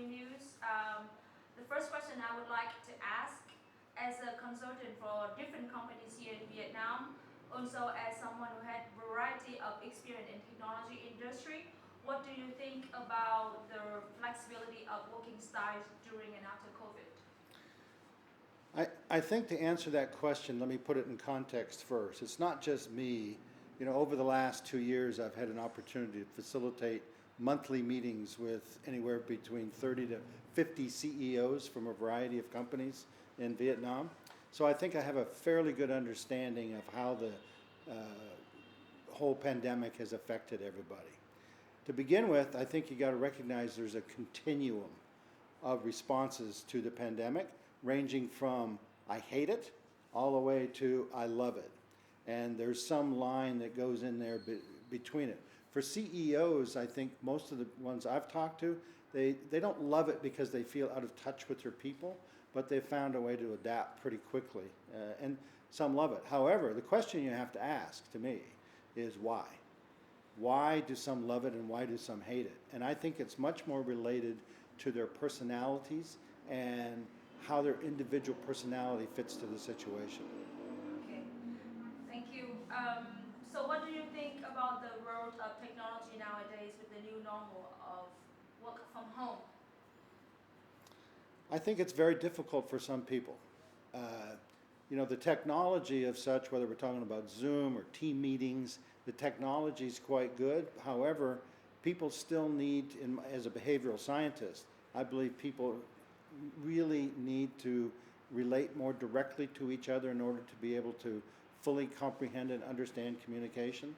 breaking news. The first question I would like to ask, as a consultant for different companies here in Vietnam, also as someone who had variety of experience in technology industry, what do you think about the flexibility of working styles during and after COVID? I think to answer that question, let me put it in context first. It's not just me. You know, over the last 2 years, I've had an opportunity to facilitate monthly meetings with anywhere between 30 to 50 CEOs from a variety of companies in Vietnam. So I think I have a fairly good understanding of how the whole pandemic has affected everybody. To begin with, I think you got to recognize there's a continuum of responses to the pandemic, ranging from I hate it all the way to I love it. And there's some line that goes in there between it. For CEOs, I think most of the ones I've talked to, they don't love it because they feel out of touch with their people, but they've found a way to adapt pretty quickly. And some love it. However, the question you have to ask to me is why? Why do some love it and why do some hate it? And I think it's much more related to their personalities and how their individual personality fits to the situation. Okay, thank you. So what do you think about the world of technology nowadays with the new normal of work from home? I think it's very difficult for some people. You know, the technology of such, whether we're talking about Zoom or team meetings, the technology is quite good. However, people still need, as a behavioral scientist, I believe people really need to relate more directly to each other in order to be able to fully comprehend and understand communication.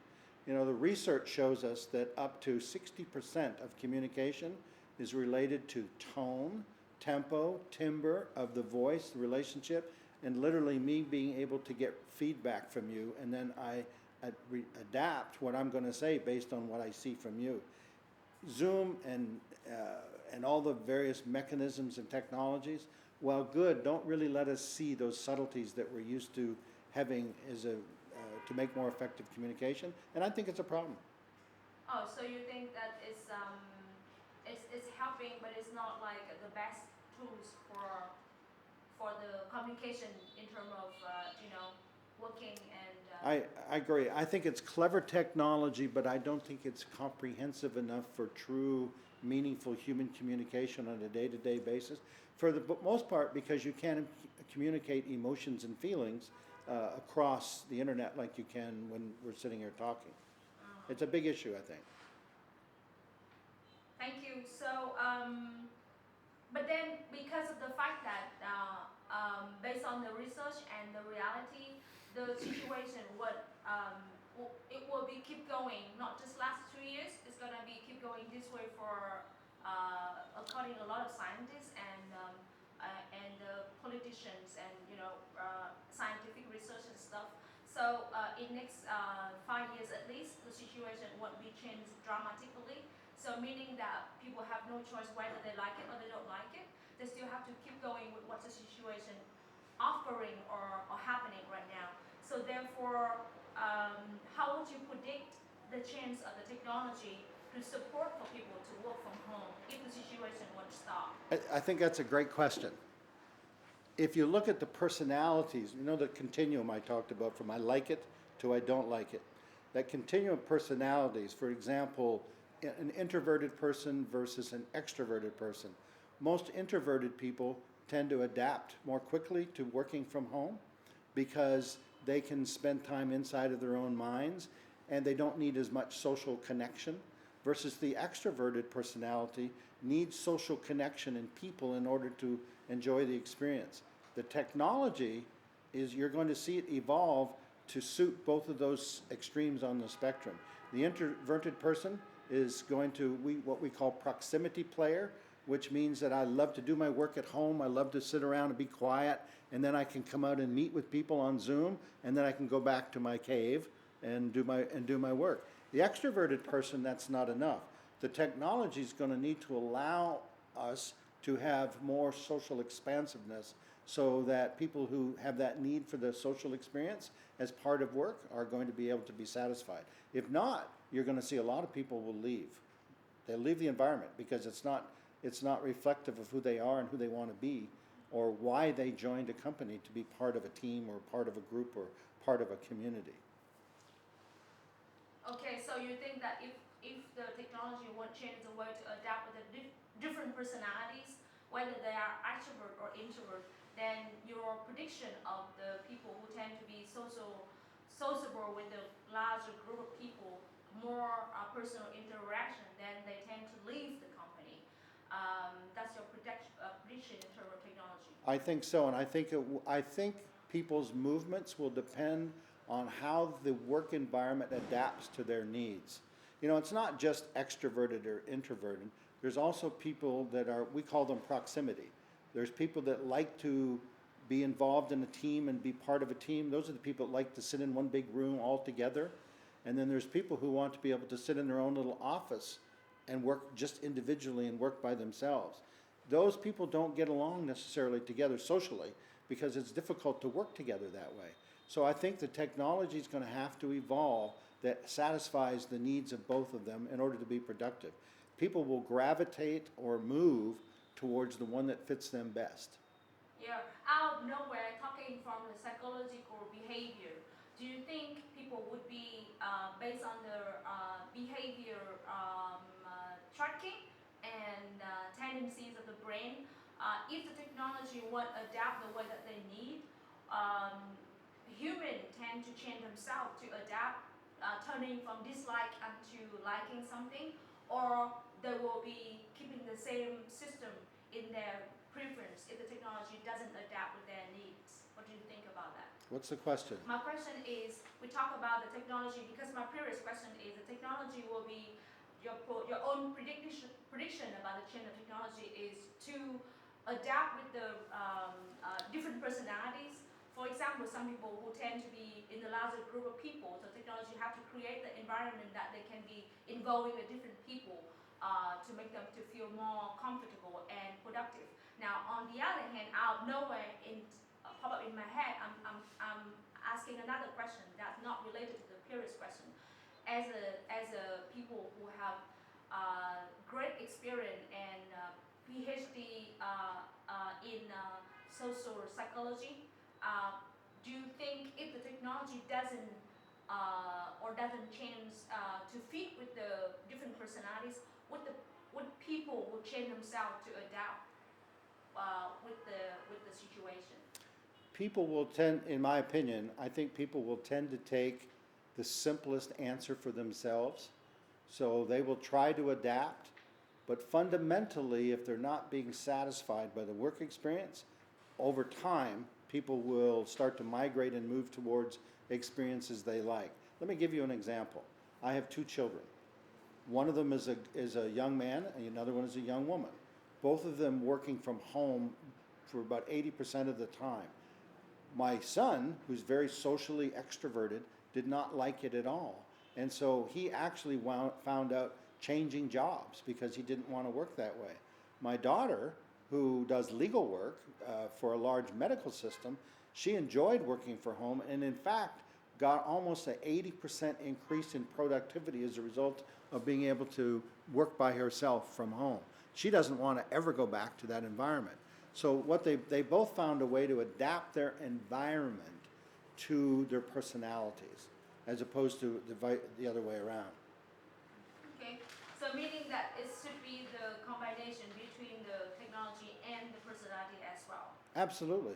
You know, the research shows us that up to 60% of communication is related to tone, tempo, timbre of the voice, the relationship, and literally me being able to get feedback from you, and then I adapt what I'm going to say based on what I see from you. Zoom and all the various mechanisms and technologies, while good, don't really let us see those subtleties that we're used to having as to make more effective communication, and I think it's a problem. Oh, so you think that it's helping, but it's not like the best tools for the communication in terms of you know, working and. I agree. I think it's clever technology, but I don't think it's comprehensive enough for true, meaningful human communication on a day-to-day basis. For the most part, because you can't communicate emotions and feelings across the internet like you can when we're sitting here talking. It's a big issue, I think. Thank you. So, but then because of the fact that based on the research and the reality, the situation would it will be keep going, not just last 2 years. It's gonna be keep going this way for according to a lot of scientists and politicians and you know scientific research and stuff. So in next 5 years at least, the situation won't be changed dramatically. So meaning that people have no choice whether they like it or they don't like it. They still have to keep going with what the situation offering or happening right now. So therefore, how would you predict the chance of the technology to support for people to work from home if the situation would stop? I think that's a great question. If you look at the personalities, you know the continuum I talked about from I like it to I don't like it. That continuum of personalities, for example, an introverted person versus an extroverted person. Most introverted people tend to adapt more quickly to working from home because they can spend time inside of their own minds and they don't need as much social connection, versus the extroverted personality needs social connection and people in order to enjoy the experience. The technology is, you're going to see it evolve to suit both of those extremes on the spectrum. The introverted person is going to what we call proximity player, which means that I love to do my work at home, I love to sit around and be quiet, and then I can come out and meet with people on Zoom, and then I can go back to my cave and do my work. The extroverted person, that's not enough. The technology is going to need to allow us to have more social expansiveness so that people who have that need for the social experience as part of work are going to be able to be satisfied. If not, you're going to see a lot of people will leave. They'll leave the environment because it's not it's not reflective of who they are and who they want to be, or why they joined a company to be part of a team or part of a group or part of a community. Okay, so you think that if the technology would change the way to adapt with the different personalities, whether they are extrovert or introvert, then your prediction of the people who tend to be sociable with a larger group of people, more personal interaction, then they tend to leave the company. That's your prediction in terms of technology. I think so, and I think people's movements will depend on how the work environment adapts to their needs. You know, it's not just extroverted or introverted. There's also people that are, we call them proximity. There's people that like to be involved in a team and be part of a team. Those are the people that like to sit in one big room all together. And then there's people who want to be able to sit in their own little office and work just individually and work by themselves. Those people don't get along necessarily together socially because it's difficult to work together that way. So I think the technology is going to have to evolve that satisfies the needs of both of them in order to be productive. People will gravitate or move towards the one that fits them best. Yeah, out of nowhere, talking from the psychological behavior, do you think people would be based on their behavior tracking and tendencies of the brain? If the technology would adapt the way that they need, humans tend to change themselves to adapt, turning from dislike to liking something, or they will be keeping the same system in their preference if the technology doesn't adapt with their needs. What do you think about that? What's the question? My question is, we talk about the technology because my previous question is the technology will be your own prediction about the change of technology is to adapt with the different personalities. For example, some people who tend to be in the larger group of people, so technology have to create the environment that they can be involving with different people to make them to feel more comfortable and productive. Now, on the other hand, out of nowhere, pop up in my head, I'm asking another question that's not related to the previous question. As a people who have great experience and PhD in social psychology, do you think if the technology doesn't change to fit with the different personalities, would people would change themselves to adapt with the situation? People will tend, in my opinion, I think people will tend to take the simplest answer for themselves. So they will try to adapt, but fundamentally, if they're not being satisfied by the work experience, over time, people will start to migrate and move towards experiences they like. Let me give you an example. I have two children. One of them is a young man, and another one is a young woman. Both of them working from home for about 80% of the time. My son, who's very socially extroverted, did not like it at all. And so he actually found out changing jobs because he didn't want to work that way. My daughter, who does legal work for a large medical system, she enjoyed working from home and in fact got almost an 80% increase in productivity as a result of being able to work by herself from home. She doesn't want to ever go back to that environment. So what they both found a way to adapt their environment to their personalities as opposed to the other way around. Okay, so meaning that it should be the combination between the technology and the personality as well. Absolutely,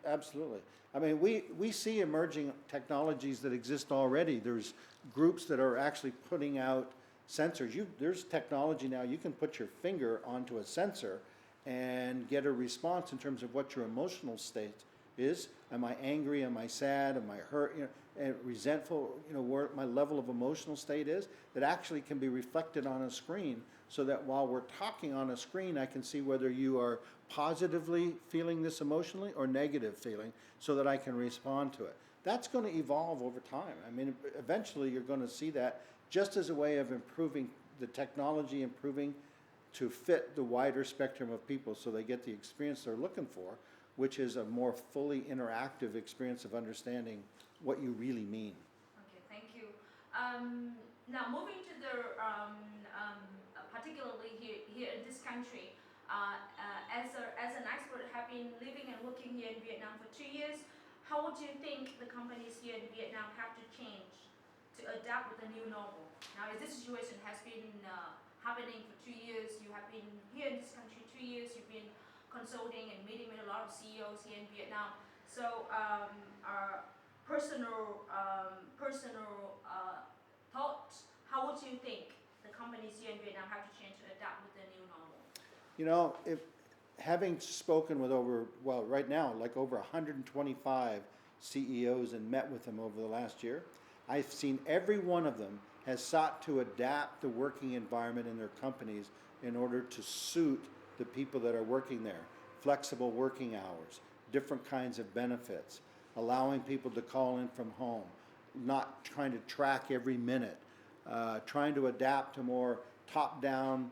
absolutely. I mean, we see emerging technologies that exist already. There's groups that are actually putting out sensors. There's technology now, you can put your finger onto a sensor and get a response in terms of what your emotional state is. Am I angry? Am I sad? Am I hurt? You know, and resentful? You know, where my level of emotional state is. That actually can be reflected on a screen, so that while we're talking on a screen, I can see whether you are positively feeling this emotionally or negative feeling, so that I can respond to it. That's going to evolve over time. I mean, eventually you're going to see that just as a way of improving the technology, improving to fit the wider spectrum of people so they get the experience they're looking for, which is a more fully interactive experience of understanding what you really mean. Okay, thank you. Now moving to the particularly here in this country. As an expert, have been living and working here in Vietnam for 2 years. How would you think the companies here in Vietnam have to change to adapt with the new normal? Now, as this situation has been happening for 2 years, you have been here in this country 2 years, you've been consulting and meeting with a lot of CEOs here in Vietnam. So, our personal thoughts, how would you think the companies here in Vietnam have to change to adapt with the new normal? You know, if having spoken with right now, like over 125 CEOs and met with them over the last year, I've seen every one of them has sought to adapt the working environment in their companies in order to suit the people that are working there. Flexible working hours, different kinds of benefits, allowing people to call in from home, not trying to track every minute, trying to adapt to more top-down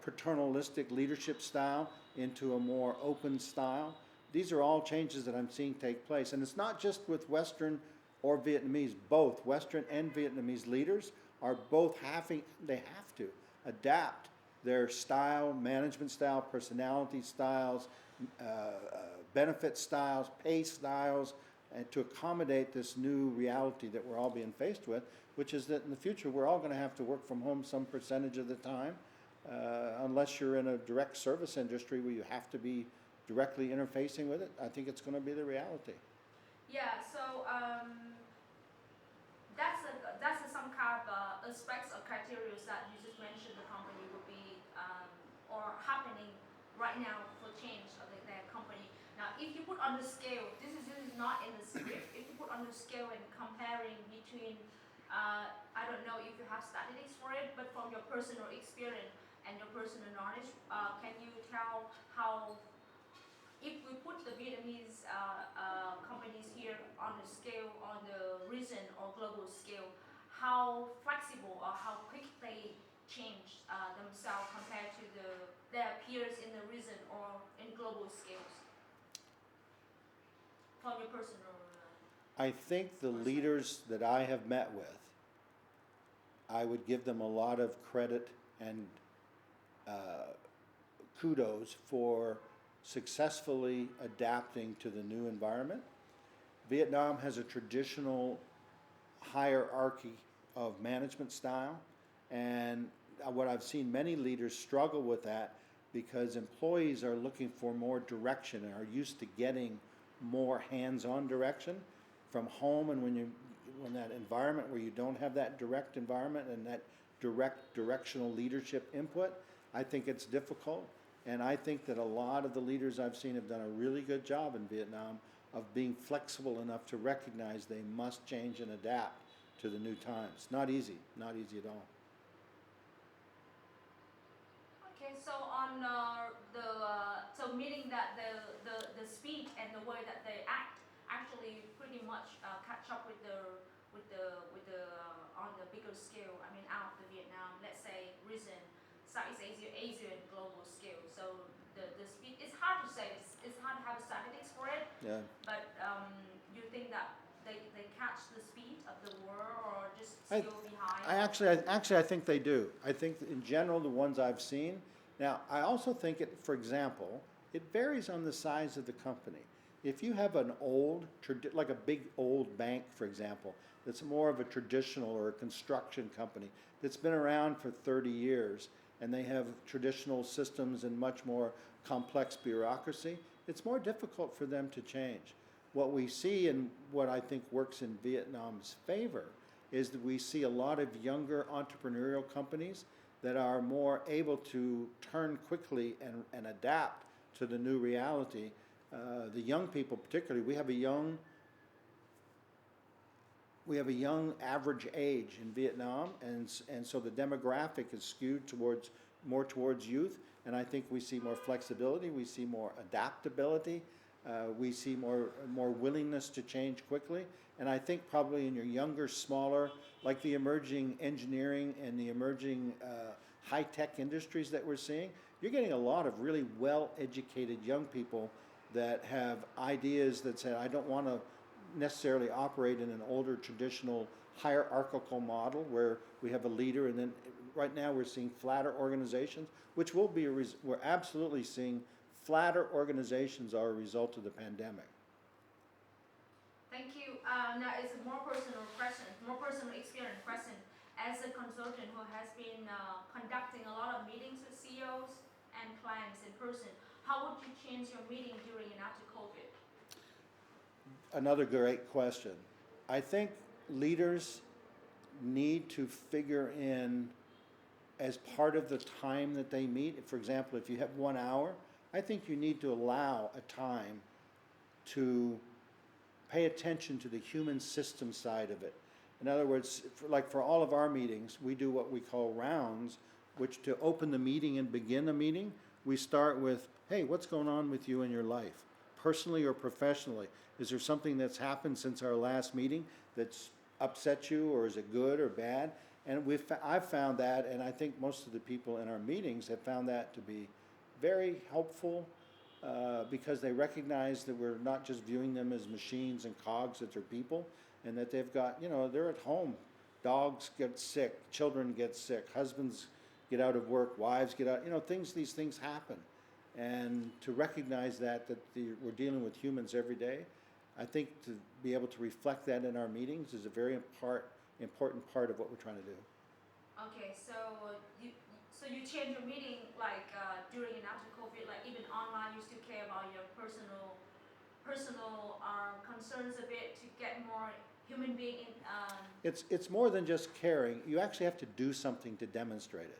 paternalistic leadership style into a more open style. These are all changes that I'm seeing take place. And it's not just with Western or Vietnamese, both Western and Vietnamese leaders are both they have to adapt their style, management style, personality styles, benefit styles, pay styles, and to accommodate this new reality that we're all being faced with, which is that in the future we're all going to have to work from home some percentage of the time, unless you're in a direct service industry where you have to be directly interfacing with it. I think it's going to be the reality. Yeah, so that's some kind of aspects or criteria that you just mentioned the company would be or happening right now for change of their company. Now, if you put on the scale, this is not in the script. If you put on the scale and comparing between, I don't know if you have statistics for it, but from your personal experience and your personal knowledge, can you tell how, if we put the Vietnamese companies here on the scale, on the region or global scale, how flexible or how quick they change themselves compared to their peers in the region or in global scales? From your personal I think the leaders that I have met with, I would give them a lot of credit and kudos for successfully adapting to the new environment. Vietnam has a traditional hierarchy of management style, and what I've seen many leaders struggle with that because employees are looking for more direction and are used to getting more hands-on direction from home, and when that environment where you don't have that direct environment and that direct directional leadership input, I think it's difficult. And I think that a lot of the leaders I've seen have done a really good job in Vietnam of being flexible enough to recognize they must change and adapt to the new times. Not easy at all. Okay, so on so meaning that the speed and the way that they act actually pretty much catch up with the on the bigger scale. I mean, out of the Vietnam, let's say region, Southeast Asia and global scale. So the speed, it's hard to say. It's hard to have statistics for it. Yeah. But you think that they catch the speed of the world or just still behind? I think they do. I think in general the ones I've seen. Now I also think for example, it varies on the size of the company. If you have an old, like a big old bank, for example, that's more of a traditional or a construction company that's been around for 30 years and they have traditional systems and much more complex bureaucracy, it's more difficult for them to change. What we see and what I think works in Vietnam's favor is that we see a lot of younger entrepreneurial companies that are more able to turn quickly and adapt to the new reality. The young people particularly, we have a young average age in Vietnam, and so the demographic is skewed more towards youth, and I think we see more flexibility, we see more adaptability, we see more willingness to change quickly, and I think probably in your younger, smaller, like the emerging engineering and the emerging high-tech industries that we're seeing, you're getting a lot of really well-educated young people that have ideas that say, I don't want to necessarily operate in an older traditional hierarchical model where we have a leader and then right now we're seeing flatter organizations, which will be, we're absolutely seeing flatter organizations are a result of the pandemic. Thank you. Now it's a more personal question, more personal experience question. As a consultant who has been conducting a lot of meetings with CEOs and clients in person, how would you change your meeting during and after COVID? Another great question. I think leaders need to figure in, as part of the time that they meet, for example, if you have 1 hour, I think you need to allow a time to pay attention to the human system side of it. In other words, for all of our meetings, we do what we call rounds, which to open the meeting and begin the meeting, we start with, hey, what's going on with you in your life, personally or professionally? Is there something that's happened since our last meeting that's upset you, or is it good or bad? And I've found that, and I think most of the people in our meetings have found that to be very helpful, because they recognize that we're not just viewing them as machines and cogs, that they're people, and that they've got, they're at home. Dogs get sick, children get sick, husbands get out of work, wives get out, these things happen. And to recognize that we're dealing with humans every day, I think to be able to reflect that in our meetings is a very important part of what we're trying to do. Okay, so you change your meeting during and after COVID, like even online, you still care about your personal concerns a bit to get more human being. It's more than just caring. You actually have to do something to demonstrate it.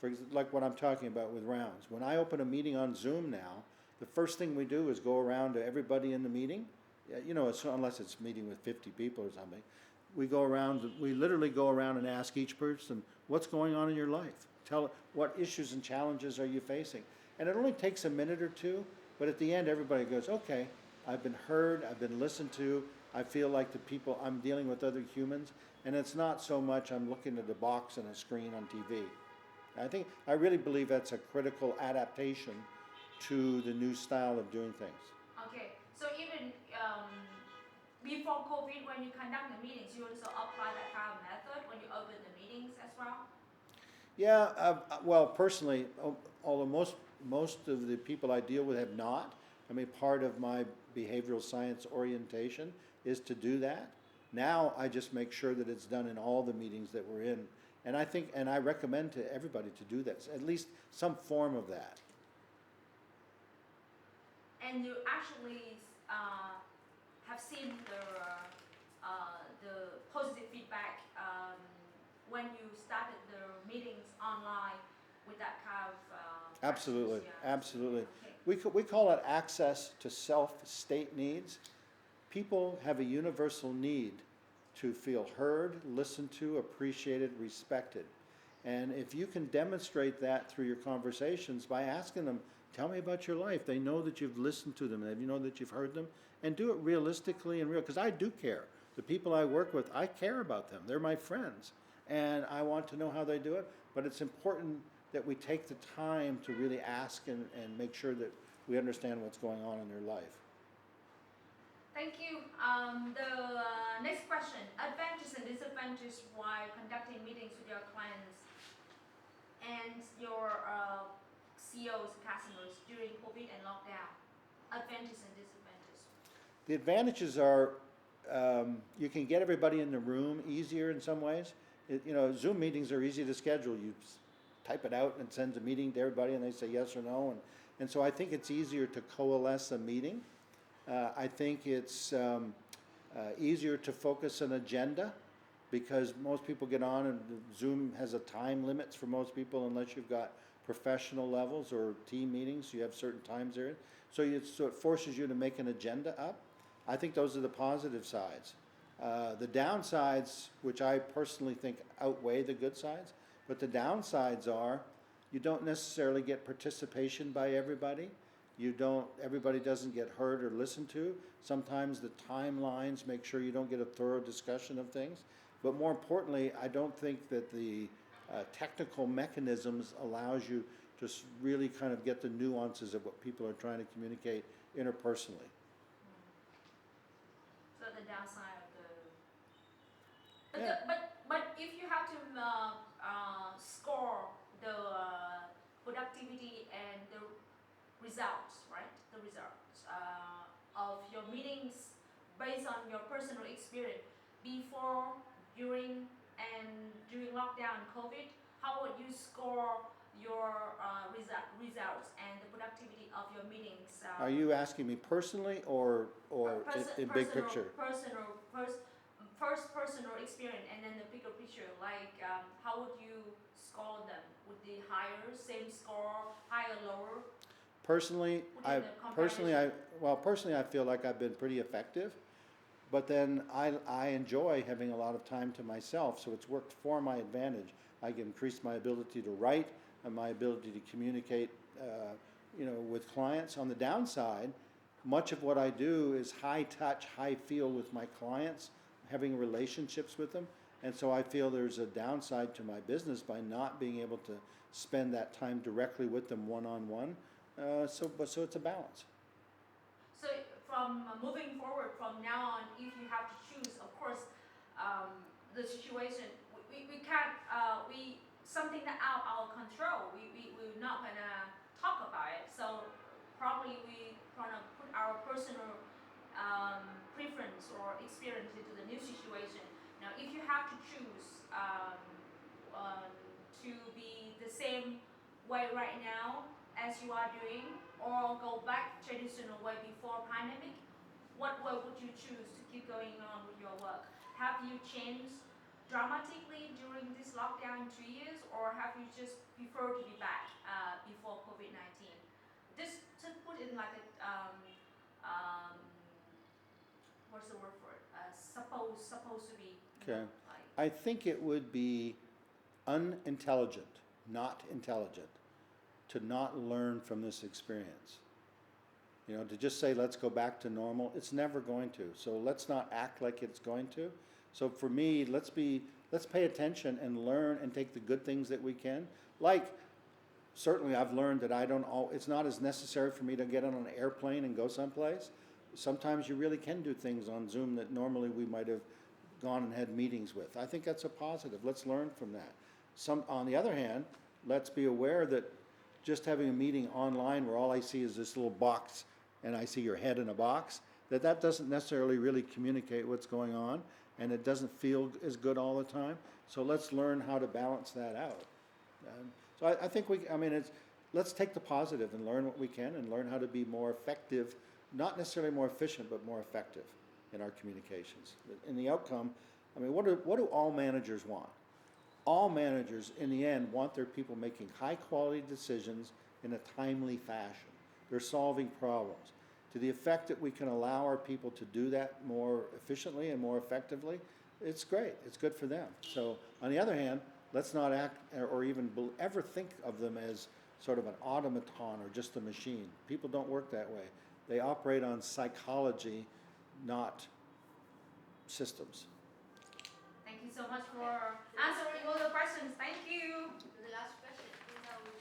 For example, like what I'm talking about with rounds. When I open a meeting on Zoom now, the first thing we do is go around to everybody in the meeting. Unless it's meeting with 50 people or something. We literally go around and ask each person, what's going on in your life? What issues and challenges are you facing? And it only takes a minute or two, but at the end everybody goes, okay, I've been heard, I've been listened to, I feel like I'm dealing with other humans, and it's not so much I'm looking at a box and a screen on TV. I really believe that's a critical adaptation to the new style of doing things. Okay, so even before COVID, when you conduct the meetings, you also apply that kind of method when you open the meetings as well? Yeah, well, personally, although most of the people I deal with have not, part of my behavioral science orientation is to do that. Now I just make sure that it's done in all the meetings that we're in. And I recommend to everybody to do that, at least some form of that. And you actually have seen the positive feedback when you started the meetings online with that kind of Absolutely, absolutely. Okay. We call it access to self-state needs. People have a universal need to feel heard, listened to, appreciated, respected. And if you can demonstrate that through your conversations by asking them, tell me about your life. They know that you've listened to them, and know that you've heard them, and do it realistically and real, because I do care. The people I work with, I care about them. They're my friends, and I want to know how they do it, but it's important that we take the time to really ask and make sure that we understand what's going on in their life. Thank you. The next question, advantages and disadvantages while conducting meetings with your clients and your CEOs, customers during COVID and lockdown. Advantages and disadvantages. The advantages are you can get everybody in the room easier in some ways. Zoom meetings are easy to schedule. You type it out and it sends a meeting to everybody and they say yes or no. And so I think it's easier to coalesce a meeting. I think it's easier to focus an agenda, because most people get on and Zoom has a time limits for most people unless you've got professional levels or team meetings. You have certain times there. So it forces you to make an agenda up. I think those are the positive sides. The downsides, which I personally think outweigh the good sides, but the downsides are you don't necessarily get participation by everybody. Everybody doesn't get heard or listened to. Sometimes the timelines make sure you don't get a thorough discussion of things. But more importantly, I don't think that the technical mechanisms allows you to really kind of get the nuances of what people are trying to communicate interpersonally. So the downside of the... Yeah. But if you have to score the productivity and the results, right? The results of your meetings based on your personal experience before, during, and during lockdown COVID. How would you score your results and the productivity of your meetings? Are you asking me personally or in big picture? First personal experience and then the bigger picture. Like how would you score them? Would they higher, same score, higher, lower? Personally, Within the comparison? personally, I feel like I've been pretty effective, but then I enjoy having a lot of time to myself, so it's worked for my advantage. I can increase my ability to write and my ability to communicate, with clients. On the downside, much of what I do is high touch, high feel with my clients, having relationships with them, and so I feel there's a downside to my business by not being able to spend that time directly with them one-on-one. So it's a balance. So from moving forward from now on, if you have to choose, of course, the situation, we can't, something that out our control, we're not gonna talk about it. So probably we gonna put our personal preference or experience into the new situation. Now, if you have to choose to be the same way right now as you are doing, or go back traditional way before pandemic, what way would you choose to keep going on with your work? Have you changed dramatically during this lockdown 2 years, or have you just preferred to be back before COVID-19? Just to put it like a what's the word for it? Supposed to be. Okay. Like, I think it would be unintelligent, not intelligent, to not learn from this experience. To just say, let's go back to normal, it's never going to. So let's not act like it's going to. So for me, let's pay attention and learn and take the good things that we can. Like, certainly I've learned that it's not as necessary for me to get on an airplane and go someplace. Sometimes you really can do things on Zoom that normally we might have gone and had meetings with. I think that's a positive. Let's learn from that. On the other hand, let's be aware that just having a meeting online where all I see is this little box and I see your head in a box, that doesn't necessarily really communicate what's going on, and it doesn't feel as good all the time. So let's learn how to balance that out. So I think let's take the positive and learn what we can and learn how to be more effective, not necessarily more efficient, but more effective in our communications. In the outcome, what do all managers want? All managers, in the end, want their people making high-quality decisions in a timely fashion. They're solving problems. To the effect that we can allow our people to do that more efficiently and more effectively, it's great. It's good for them. So, on the other hand, let's not act or even ever think of them as sort of an automaton or just a machine. People don't work that way. They operate on psychology, not systems. thank you so much for answering all the questions. Thank you. The last question.